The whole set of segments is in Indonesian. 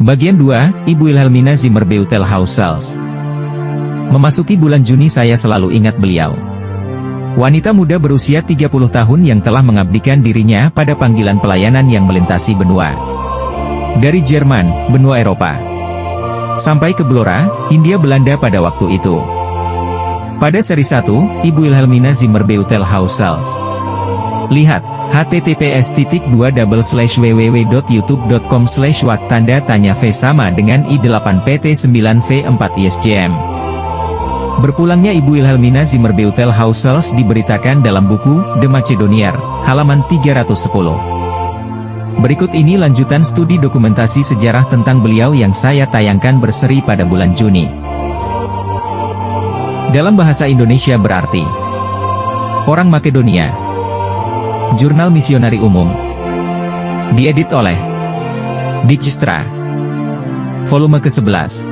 Bagian 2, Ibu Wilhelmina Zimmer-Beutel-Hausels. Memasuki bulan Juni saya selalu ingat beliau. Wanita muda berusia 30 tahun yang telah mengabdikan dirinya pada panggilan pelayanan yang melintasi benua. Dari Jerman, benua Eropa, sampai ke Blora, Hindia Belanda pada waktu itu. Pada seri 1, Ibu Wilhelmina Zimmer-Beutel-Hausels. Lihat, https://www.youtube.com/waktanda-v sama dengan I8PT9V4ISJM. Berpulangnya Ibu Wilhelmina Zimmer-Beutel-Hausels diberitakan dalam buku The Macedonier, halaman 310. Berikut ini lanjutan studi dokumentasi sejarah tentang beliau yang saya tayangkan berseri pada bulan Juni. Dalam bahasa Indonesia berarti Orang Makedonia. Jurnal Misionari Umum. Diedit oleh Dijkstra. Volume ke-11.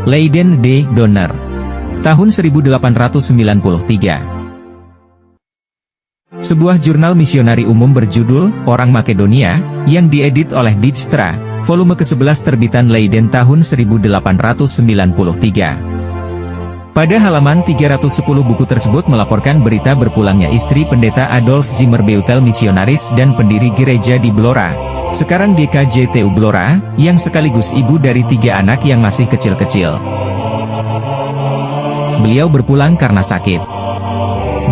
Leiden D. Donner. Tahun 1893. Sebuah jurnal misionari umum berjudul Orang Makedonia, yang diedit oleh Dijkstra, volume ke-11 terbitan Leiden tahun 1893. Pada halaman 310 buku tersebut melaporkan berita berpulangnya istri pendeta Adolf Zimmer-Beutel, misionaris dan pendiri gereja di Blora, sekarang GKJTU Blora, yang sekaligus ibu dari 3 anak yang masih kecil-kecil. Beliau berpulang karena sakit.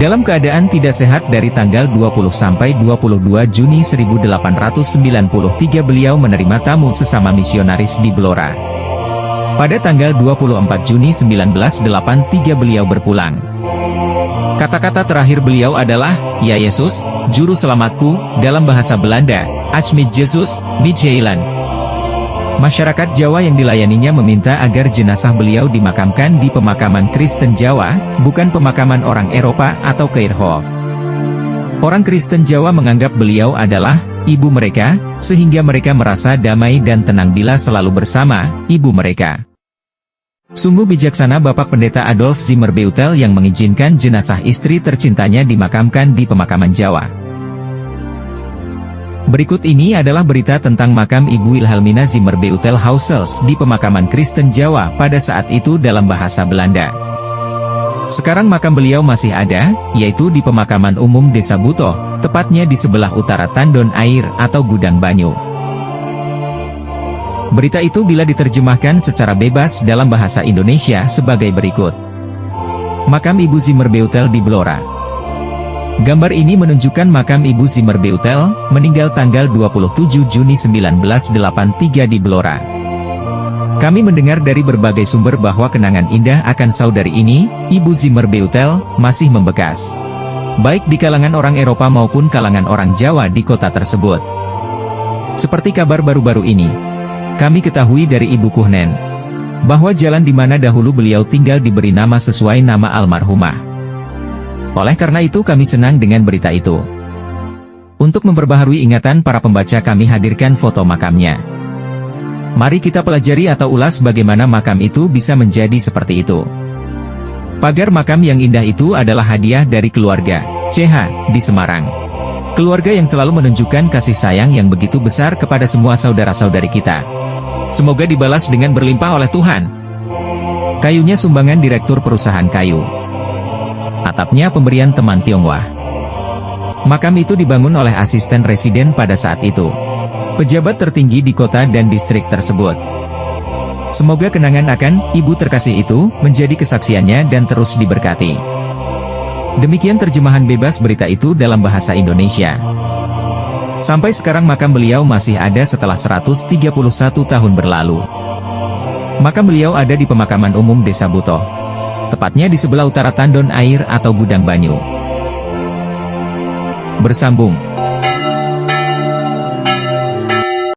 Dalam keadaan tidak sehat dari tanggal 20 sampai 22 Juni 1893 beliau menerima tamu sesama misionaris di Blora. Pada tanggal 24 Juni 1983 beliau berpulang. Kata-kata terakhir beliau adalah, "Ya Yesus, Juru Selamatku," dalam bahasa Belanda, "Ach mit Jesus, mit Heiland." Masyarakat Jawa yang dilayaninya meminta agar jenazah beliau dimakamkan di pemakaman Kristen Jawa, bukan pemakaman orang Eropa atau Keirhof. Orang Kristen Jawa menganggap beliau adalah ibu mereka, sehingga mereka merasa damai dan tenang bila selalu bersama ibu mereka. Sungguh bijaksana Bapak Pendeta Adolf Zimmer-Beutel yang mengizinkan jenazah istri tercintanya dimakamkan di pemakaman Jawa. Berikut ini adalah berita tentang makam Ibu Wilhelmina Zimmer-Beutel-Hausels di pemakaman Kristen Jawa pada saat itu dalam bahasa Belanda. Sekarang makam beliau masih ada, yaitu di pemakaman umum Desa Butoh, tepatnya di sebelah utara Tandon Air atau Gudang Banyu. Berita itu bila diterjemahkan secara bebas dalam bahasa Indonesia sebagai berikut. Makam Ibu Zimmer-Beutel di Blora. Gambar ini menunjukkan makam Ibu Zimmer-Beutel, meninggal tanggal 27 Juni 1983 di Blora. Kami mendengar dari berbagai sumber bahwa kenangan indah akan saudari ini, Ibu Zimmer-Beutel, masih membekas, baik di kalangan orang Eropa maupun kalangan orang Jawa di kota tersebut. Seperti kabar baru-baru ini, kami ketahui dari Ibu Kuhnen, bahwa jalan di mana dahulu beliau tinggal diberi nama sesuai nama almarhumah. Oleh karena itu kami senang dengan berita itu. Untuk memperbaharui ingatan para pembaca kami hadirkan foto makamnya. Mari kita pelajari atau ulas bagaimana makam itu bisa menjadi seperti itu. Pagar makam yang indah itu adalah hadiah dari keluarga CH di Semarang. Keluarga yang selalu menunjukkan kasih sayang yang begitu besar kepada semua saudara-saudari kita. Semoga dibalas dengan berlimpah oleh Tuhan. Kayunya sumbangan Direktur Perusahaan Kayu. Atapnya pemberian teman Tionghoa. Makam itu dibangun oleh asisten residen pada saat itu, pejabat tertinggi di kota dan distrik tersebut. Semoga kenangan akan ibu terkasih itu menjadi kesaksiannya dan terus diberkati. Demikian terjemahan bebas berita itu dalam bahasa Indonesia. Sampai sekarang makam beliau masih ada setelah 131 tahun berlalu. Makam beliau ada di pemakaman umum Desa Butoh, tepatnya di sebelah utara Tandon Air atau Gudang Banyu. Bersambung.